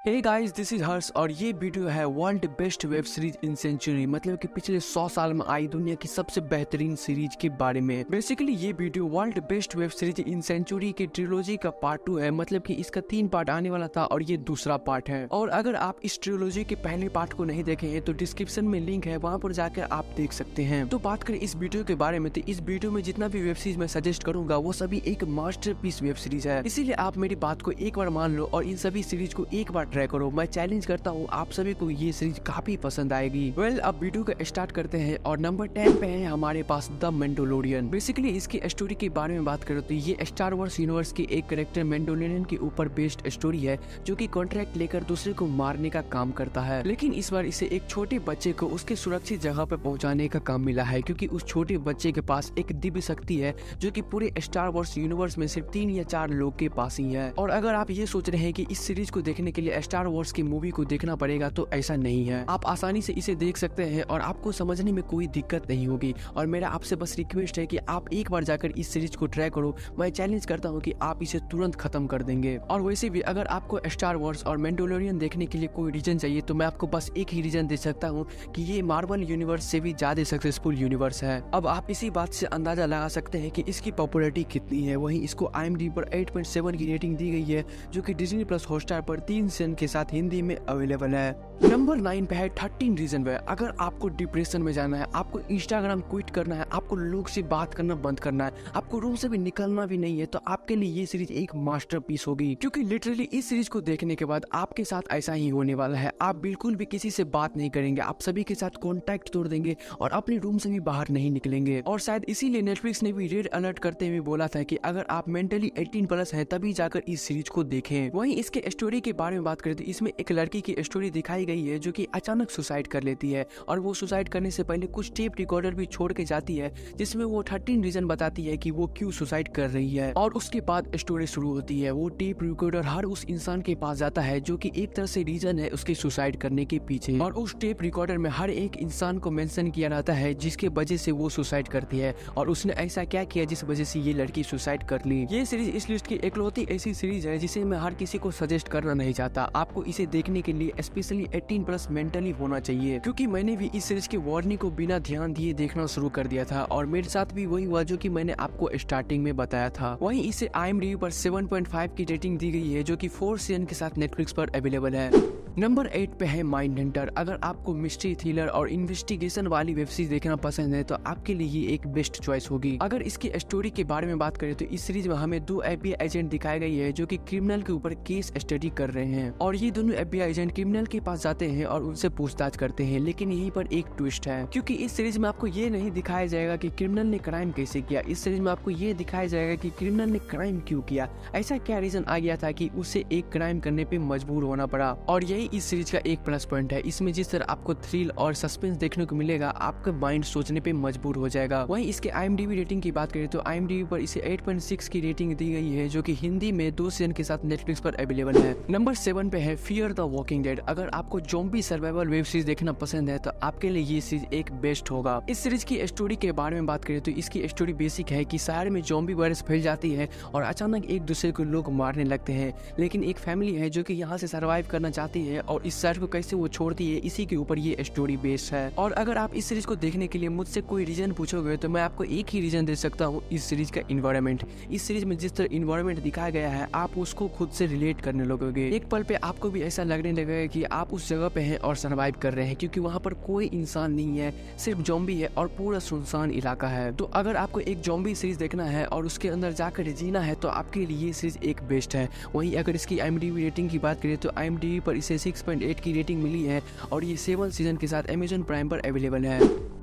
Hey guys, this is Harsh और ये video है world best web series in century, मतलब कि पिछले 100 साल में आई दुनिया की सबसे बेहतरीन सीरीज के बारे में। बेसिकली ये video world best web series in century की ट्रिलोजी का पार्ट 2 है, मतलब कि इसका 3 पार्ट आने वाला था और ये दूसरा पार्ट है। और अगर आप इस ट्रिलोजी के पहले पार्ट को नहीं देखे हैं तो डिस्क्रिप्शन में लिंक है, वहाँ पर जाकर आप देख सकते हैं। तो बात करें इस वीडियो के बारे में, तो इस वीडियो में जितना भी वेब सीरीज मैं सजेस्ट करूंगा वो सभी एक मास्टरपीस वेब सीरीज है, इसीलिए आप मेरी बात को एक बार मान लो और इन सभी सीरीज को एक बार ट्राई करो। मैं चैलेंज करता हूँ आप सभी को ये सीरीज काफी पसंद आएगी। अब वीडियो को स्टार्ट करते हैं और नंबर 10 पे है हमारे पास द मैंडोलोरियन। बेसिकली इसकी स्टोरी के बारे में बात करें तो ये स्टार वॉर्स यूनिवर्स के एक कैरेक्टर मैंडोलोरियन के ऊपर बेस्ड स्टोरी है, जो कि कॉन्ट्रैक्ट लेकर दूसरे को मारने का काम करता है। लेकिन इस बार इसे एक छोटे बच्चे को उसके सुरक्षित जगह पर पहुंचाने का काम मिला है, क्योंकि उस छोटे बच्चे के पास एक दिव्य शक्ति है जो कि पूरे स्टार वॉर्स यूनिवर्स में सिर्फ 3 या 4 लोग के पास ही है। और अगर आप ये सोच रहे हैं कि इस सीरीज को देखने के लिए स्टार वॉर्स की मूवी को देखना पड़ेगा, तो ऐसा नहीं है। आप आसानी से इसे देख सकते हैं और आपको समझने में कोई दिक्कत नहीं होगी। और मेरा आपसे बस रिक्वेस्ट है कि आप एक बार जाकर इस सीरीज को ट्राई करो। मैं चैलेंज करता हूँ कि आप इसे तुरंत खत्म कर देंगे। और वैसे भी अगर आपको स्टार वॉर्स और मैंडोलोरियन देखने के लिए कोई रीजन चाहिए तो मैं आपको बस एक ही रीजन दे सकता हूँ कि ये मार्वल यूनिवर्स से भी ज्यादा सक्सेसफुल यूनिवर्स है। अब आप इसी बात से अंदाजा लगा सकते हैं कि इसकी पॉपुलैरिटी कितनी है। वहीं इसको IMDb पर 8.7 की रेटिंग दी गई है, जो कि डिज्नी प्लस हॉटस्टार पर 3 सीजन के साथ हिंदी में अवेलेबल है। नंबर 9 पे है 13 रीजन वे। अगर आपको डिप्रेशन में जाना है, आपको इंस्टाग्राम क्विट करना है, आपको लोग से बात करना बंद करना है, आपको रूम से भी निकलना भी नहीं है, तो आपके लिए ये सीरीज एक मास्टरपीस होगी। क्योंकि लिटरली इस सीरीज को देखने के बाद आपके साथ ऐसा ही होने वाला है। आप बिल्कुल भी किसी से बात नहीं करेंगे, आप सभी के साथ कॉन्टैक्ट तोड़ देंगे और अपने रूम से भी बाहर नहीं निकलेंगे। और शायद इसीलिए नेटफ्लिक्स ने भी रेड अलर्ट करते हुए बोला था कि अगर आप मेंटली 18+ है तभी जाकर इस सीरीज को देखें। वहीं इसके स्टोरी के बारे में बात करें तो इसमें एक लड़की की स्टोरी दिखाई गई है जो कि अचानक सुसाइड कर लेती है, और वो सुसाइड करने से पहले कुछ टेप रिकॉर्डर भी छोड़ के जाती है, जिसमें वो 13 रीजन बताती है कि वो क्यों सुसाइड कर रही है। और उसके बाद स्टोरी शुरू होती है। वो टेप रिकॉर्डर हर उस इंसान के पास जाता है जो कि एक तरह से रीजन है उसके सुसाइड करने के पीछे, और उस टेप रिकॉर्डर में हर एक इंसान को मेंशन किया रहता है जिसके वजह से वो सुसाइड करती है, और उसने ऐसा क्या किया जिस वजह से ये लड़की सुसाइड कर ली। ये सीरीज इस लिस्ट की इकलौती ऐसी सीरीज है जिसे मैं हर किसी को सजेस्ट करना नहीं चाहता। आपको इसे देखने के लिए स्पेशली 18+ मेंटली होना चाहिए, क्योंकि मैंने भी इस सीरीज की वार्निंग को बिना ध्यान दिए देखना शुरू कर दिया था, और मेरे साथ भी वही हुआ जो कि मैंने आपको स्टार्टिंग में बताया था। वहीं इसे IMDb पर 7.5 की रेटिंग दी गई है, जो कि 4 सीजन के साथ नेटफ्लिक्स पर अवेलेबल है। नंबर 8 पे है माइंडहंटर। अगर आपको मिस्ट्री, थ्रिलर और इन्वेस्टिगेशन वाली वेब सीरीज देखना पसंद है तो आपके लिए ये एक बेस्ट चॉइस होगी। अगर इसकी स्टोरी के बारे में बात करें तो इस सीरीज में हमें 2 FBI एजेंट दिखाए गए हैं जो कि क्रिमिनल के ऊपर केस स्टडी कर रहे हैं, और ये दोनों FBI एजेंट क्रिमिनल के पास जाते हैं और उनसे पूछताछ करते हैं। लेकिन यहीं पर एक ट्विस्ट है, क्योंकि इस सीरीज में आपको ये नहीं दिखाया जाएगा कि क्रिमिनल ने क्राइम कैसे किया। इस सीरीज में आपको ये दिखाया जाएगा कि क्रिमिनल ने क्राइम क्यों किया, ऐसा क्या रीजन आ गया था कि उसे एक क्राइम करने पे मजबूर होना पड़ा। और यही इस सीरीज का एक प्लस पॉइंट है। इसमें जिस तरह आपको थ्रिल और सस्पेंस देखने को मिलेगा, आपका माइंड सोचने पे मजबूर हो जाएगा। वहीं इसके IMDb रेटिंग की बात करें तो IMDb पर इसे 8.6 की रेटिंग दी गई है, जो कि हिंदी में 2 सीजन के साथ नेटफ्लिक्स पर अवेलेबल है। नंबर 7 पे है फियर द वॉकिंग डेड। अगर आपको ज़ॉम्बी सर्वाइवल वेब सीरीज देखना पसंद है तो आपके लिए ये सीरीज एक बेस्ट होगा। इस सीरीज की स्टोरी के बारे में बात करें तो इसकी स्टोरी बेसिक है कि शहर में ज़ॉम्बी वायरस फैल जाती है और अचानक एक दूसरे को लोग मारने लगते हैं। लेकिन एक फैमिली है जो कि यहाँ से सर्वाइव करना चाहती है, और इस शहर को कैसे वो छोड़ती है, इसी के ऊपर ये स्टोरी बेस्ड है। और अगर आप इस सीरीज को देखने के लिए मुझसे कोई रीजन पूछोगे तो मैं आपको एक ही रीजन दे सकता हूँ, इस सीरीज का इन्वायरमेंट। इस सीरीज में जिस तरह इन्वायरमेंट दिखाया गया है, आप उसको खुद से रिलेट करने लगोगे। एक पल पे आपको भी ऐसा लगने लगेगा कि आप उस जगह पे हैं और सर्वाइव कर रहे हैं, क्योंकि वहाँ पर कोई इंसान नहीं है, सिर्फ ज़ॉम्बी है और पूरा सुनसान इलाका है। तो अगर आपको एक ज़ॉम्बी सीरीज देखना है और उसके अंदर जाकर जीना है तो आपके लिए ये सीरीज एक बेस्ट है। वहीं अगर इसकी IMDb रेटिंग की बात करें तो IMDb पर इसे 6.8 की रेटिंग मिली है, और ये 7 सीजन के साथ Amazon प्राइम पर अवेलेबल है।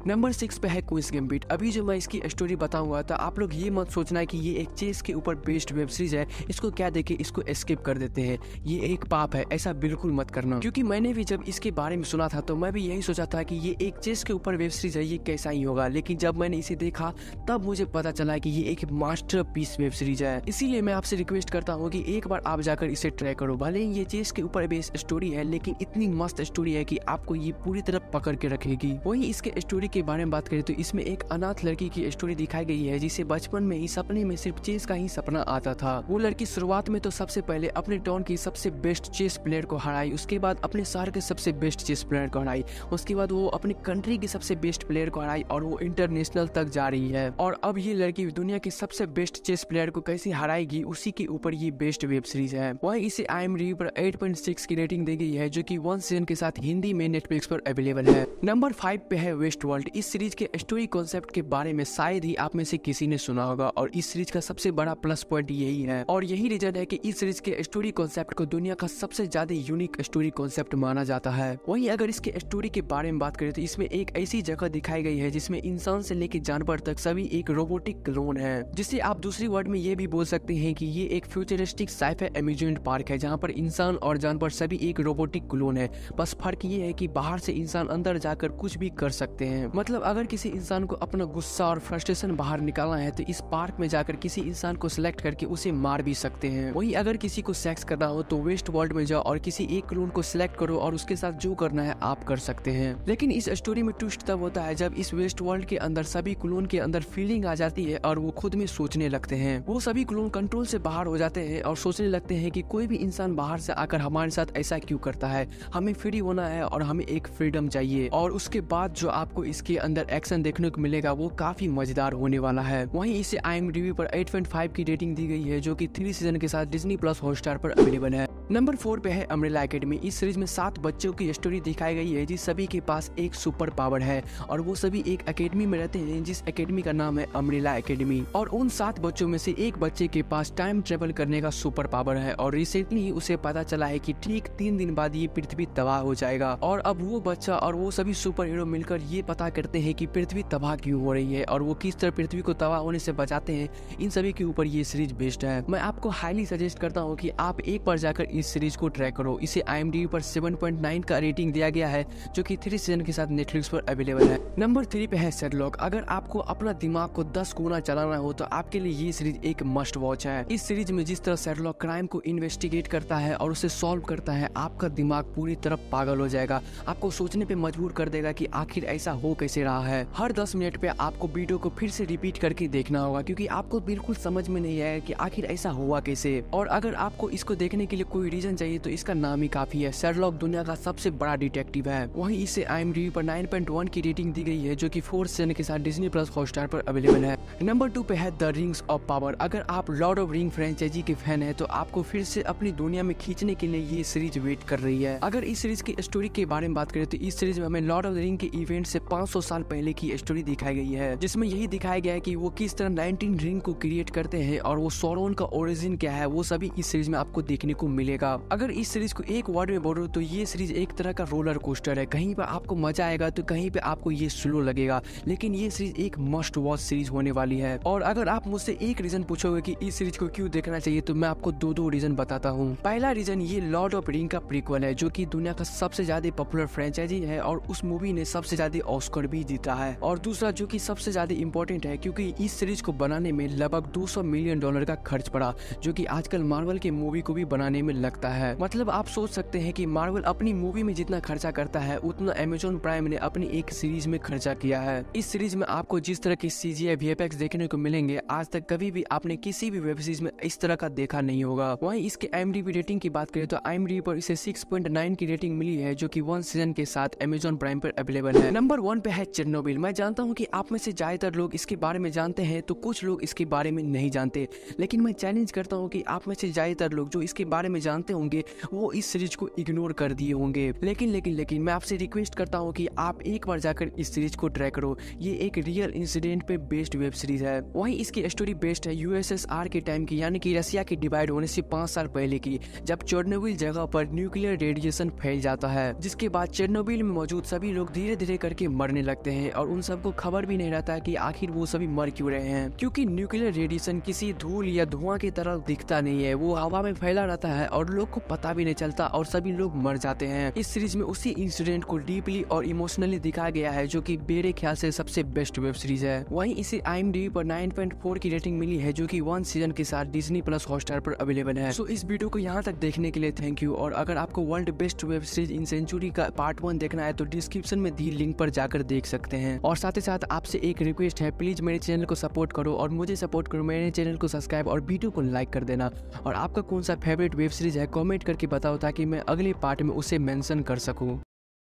नंबर 6 पे है क्वींस गैम्बिट। अभी जो मैं इसकी स्टोरी बताऊंगा तो आप लोग ये मत सोचना है कि ये एक चेस के ऊपर बेस्ड वेब सीरीज है, इसको क्या देखे इसको स्किप कर देते हैं, ये एक पाप है, ऐसा बिल्कुल मत करना। क्योंकि मैंने भी जब इसके बारे में सुना था तो मैं भी यही सोचा था कि ये एक चेस के ऊपर वेब सीरीज है, ये कैसा ही होगा। लेकिन जब मैंने इसे देखा तब मुझे पता चला कि ये एक मास्टरपीस वेब सीरीज है। इसीलिए मैं आपसे रिक्वेस्ट करता हूँ कि एक बार आप जाकर इसे ट्राई करो। भले ही ये चेस के ऊपर बेस्ड स्टोरी है, लेकिन इतनी मस्त स्टोरी है कि आपको ये पूरी तरह पकड़ के रखेगी। वहीं इसके स्टोरी के बारे में बात करें तो इसमें एक अनाथ लड़की की स्टोरी दिखाई गई है जिसे बचपन में ही सपने में सिर्फ चेस का ही सपना आता था। वो लड़की शुरुआत में तो सबसे पहले अपने टाउन की सबसे बेस्ट चेस प्लेयर को हराई, उसके बाद अपने शहर के सबसे बेस्ट चेस प्लेयर को हराई, उसके बाद वो अपनी कंट्री की सबसे बेस्ट प्लेयर को हराई और वो इंटरनेशनल तक जा रही है। और अब ये लड़की दुनिया की सबसे बेस्ट चेस प्लेयर को कैसे हराएगी उसी के ऊपर ये बेस्ट वेब सीरीज है। वहीं इसे IMDb पर 8.6 की रेटिंग दी गई है जो कि 1 सीजन के साथ हिंदी में नेटफ्लिक्स पर अवेलेबल है। नंबर 5 पे है वेस्ट वर्ल्ड। इस सीरीज के स्टोरी कॉन्सेप्ट के बारे में शायद ही आप में से किसी ने सुना होगा और इस सीरीज का सबसे बड़ा प्लस पॉइंट यही है और यही रीजन है कि इस सीरीज के स्टोरी कॉन्सेप्ट को दुनिया का सबसे ज्यादा यूनिक स्टोरी कॉन्सेप्ट माना जाता है। वहीं अगर इसके स्टोरी के बारे में बात करें तो इसमें एक ऐसी जगह दिखाई गई है जिसमें इंसान से लेकर जानवर तक सभी एक रोबोटिक क्लोन है, जिसे आप दूसरी वर्ड में ये भी बोल सकते हैं कि ये एक फ्यूचरिस्टिक साइफाई अम्यूजमेंट पार्क है जहाँ पर इंसान और जानवर सभी एक रोबोटिक क्लोन है। बस फर्क ये है कि बाहर से इंसान अंदर जाकर कुछ भी कर सकते हैं। मतलब अगर किसी इंसान को अपना गुस्सा और फ्रस्ट्रेशन बाहर निकालना है तो इस पार्क में जाकर किसी इंसान को सिलेक्ट करके उसे मार भी सकते हैं। वहीं अगर किसी को सेक्स करना हो तो वेस्ट वर्ल्ड में जाओ और किसी एक क्लोन को सिलेक्ट करो और उसके साथ जो करना है आप कर सकते हैं। लेकिन इस स्टोरी में ट्विस्ट तब होता है जब इस वेस्ट वर्ल्ड के अंदर सभी क्लोन के अंदर फीलिंग आ जाती है और वो खुद में सोचने लगते हैं। वो सभी क्लोन कंट्रोल से बाहर हो जाते हैं और सोचने लगते हैं कि कोई भी इंसान बाहर से आकर हमारे साथ ऐसा क्यों करता है, हमें फ्री होना है और हमें एक फ्रीडम चाहिए। और उसके बाद जो आपको इसके अंदर एक्शन देखने को मिलेगा वो काफी मजेदार होने वाला है। वहीं इसे IMDb पर 8.5 की रेटिंग दी गई है जो कि 3 सीजन के साथ Disney+ हॉटस्टार पर अवेलेबल है। नंबर 4 पे है अम्ब्रेला एकेडमी। इस सीरीज में 7 बच्चों की स्टोरी दिखाई गई है जिस सभी के पास एक सुपर पावर है और वो सभी एक एकेडमी में रहते हैं जिस एकेडमी का नाम है अम्ब्रेला एकेडमी। और उन 7 बच्चों में से एक बच्चे के पास टाइम ट्रेवल करने का सुपर पावर है और रिसेंटली ही उसे पता चला है कि ठीक 3 दिन बाद ये पृथ्वी तबाह हो जाएगा। और अब वो बच्चा और वो सभी सुपर हीरो मिलकर ये पता करते हैं कि पृथ्वी तबाह क्यों हो रही है और वो किस तरह पृथ्वी को तबाह होने से बचाते हैं। इन सभी के ऊपर ये सीरीज बेस्ड है। मैं आपको हाईली सजेस्ट करता हूँ कि आप एक बार जाकर इस सीरीज को ट्राई करो। इसे IMDb पर 7.9 का रेटिंग दिया गया है जो कि 3 सीजन के साथ नेटफ्लिक्स पर अवेलेबल है। नंबर 3 पे है शेरलॉक। अगर आपको अपना दिमाग को 10 गुना चलाना हो तो आपके लिए ये सीरीज एक मस्ट वॉच है। इस सीरीज में जिस तरह शेरलॉक क्राइम को इन्वेस्टिगेट करता है और उसे सॉल्व करता है, आपका दिमाग पूरी तरह पागल हो जाएगा। आपको सोचने पे मजबूर कर देगा कि आखिर ऐसा हो कैसे रहा है। हर 10 मिनट पे आपको वीडियो को फिर से रिपीट करके देखना होगा क्योंकि आपको बिल्कुल समझ में नहीं आया कि आखिर ऐसा हुआ कैसे। और अगर आपको इसको देखने के लिए कोई रीजन चाहिए तो इसका नाम ही काफी है। शेरलॉक दुनिया का सबसे बड़ा डिटेक्टिव है। वहीं इसे IMDb पर 9.1 की रेटिंग दी गई है जो कि 4 सीजन के साथ Disney+ हॉटस्टार पर अवेलेबल है। नंबर 2 पे है द रिंग्स ऑफ पावर। अगर आप लॉर्ड ऑफ रिंग फ्रेंचाइजी के फैन है तो आपको फिर से अपनी दुनिया में खींचने के लिए ये सीरीज वेट कर रही है। अगर इस सीरीज की स्टोरी के बारे में बात करें तो इस सीरीज में हमें लॉर्ड ऑफ द रिंग के इवेंट से 500 साल पहले की स्टोरी दिखाई गई है जिसमें यही दिखाया गया है कि वो किस तरह 19 रिंग को क्रिएट करते हैं और वो सौरोन का ओरिजिन क्या है वो सभी इस सीरीज में आपको देखने को मिलेगा। अगर इस सीरीज को एक वर्ड में बोलो तो ये सीरीज एक तरह का रोलर कोस्टर है। कहीं पे आपको मजा आएगा तो कहीं पे आपको ये स्लो लगेगा, लेकिन ये सीरीज एक मस्ट वॉच सीरीज होने वाली है। और अगर आप मुझसे एक रीजन पूछोगे कि इस सीरीज को क्यों देखना चाहिए तो मैं आपको दो रीजन बताता हूँ। पहला रीजन ये लॉर्ड ऑफ रिंग का प्रीक्वल है जो कि दुनिया का सबसे ज्यादा पॉपुलर फ्रेंचाइजी है और उस मूवी ने सबसे ज्यादा ऑस्कर भी जीता है। और दूसरा जो कि सबसे ज्यादा इम्पोर्टेंट है क्योंकि इस सीरीज को बनाने में लगभग $200 मिलियन का खर्च पड़ा जो कि आजकल मार्वल के मूवी को भी बनाने में लगता है। मतलब आप सोच सकते हैं कि मार्वल अपनी मूवी में जितना खर्चा करता है उतना अमेज़न प्राइम ने अपनी एक सीरीज में खर्चा किया है। इस सीरीज में आपको जिस तरह की CGI VFX देखने को मिलेंगे आज तक कभी भी आपने किसी भी वेब सीरीज में इस तरह का देखा नहीं होगा। वहीं इसके IMDb रेटिंग की बात करें तो IMDb पर इसे 6.9 की रेटिंग मिली है जो कि 1 सीजन के साथ अमेज़न प्राइम पर अवेलेबल है। नंबर 1 पे है चेरनोबिल। मैं जानता हूँ कि आप में से ज्यादातर लोग इसके बारे में जानते हैं तो कुछ लोग इसके बारे में नहीं जानते, लेकिन मैं चैलेंज करता हूँ कि आप में से ज्यादातर लोग जो इसके बारे में जानते होंगे वो इस सीरीज को इग्नोर कर दिए होंगे। लेकिन मैं आपसे रिक्वेस्ट करता हूँ कि आप एक बार जाकर इस सीरीज को ट्राई करो। ये एक रियल इंसिडेंट पे बेस्ड वेब सीरीज है। वहीं इसकी स्टोरी बेस्ड है USSR के टाइम की, यानी कि रसिया के डिवाइड होने से 5 साल पहले की, जब चेरनोबिल जगह पर न्यूक्लियर रेडिएशन फैल जाता है, जिसके बाद चेरनोबिल में मौजूद सभी लोग धीरे धीरे करके मरने लगते हैं और उन सबको खबर भी नहीं रहता कि आखिर वो सभी मर क्यों रहे हैं, क्योंकि न्यूक्लियर रेडिएशन किसी धूल या धुआं की तरह दिखता नहीं है, वो हवा में फैला रहता है और और लोग को पता भी नहीं चलता और सभी लोग मर जाते हैं। इस सीरीज में उसी इंसिडेंट को डीपली और इमोशनली दिखाया गया है, जो कि मेरे ख्याल से सबसे बेस्ट वेब सीरीज है। वहीं इसे IMDb पर 9.4 की रेटिंग मिली है, जो कि 1 सीजन के साथ Disney+ हॉटस्टार पर अवेलेबल है। सो इस वीडियो को यहाँ तक देखने के लिए थैंक यू। और अगर आपको world best web series in century का पार्ट 1 देखना है तो डिस्क्रिप्शन में दी लिंक पर जाकर देख सकते हैं। और साथ ही साथ आपसे एक रिक्वेस्ट है, प्लीज मेरे चैनल को सपोर्ट करो और मुझे सपोर्ट करो, मेरे चैनल को सब्सक्राइब और वीडियो को लाइक कर देना। और आपका कौन सा फेवरेट वेब सीरीज है कमेंट करके बताओ, ताकि मैं अगले पार्ट में उसे मेंशन कर सकूं।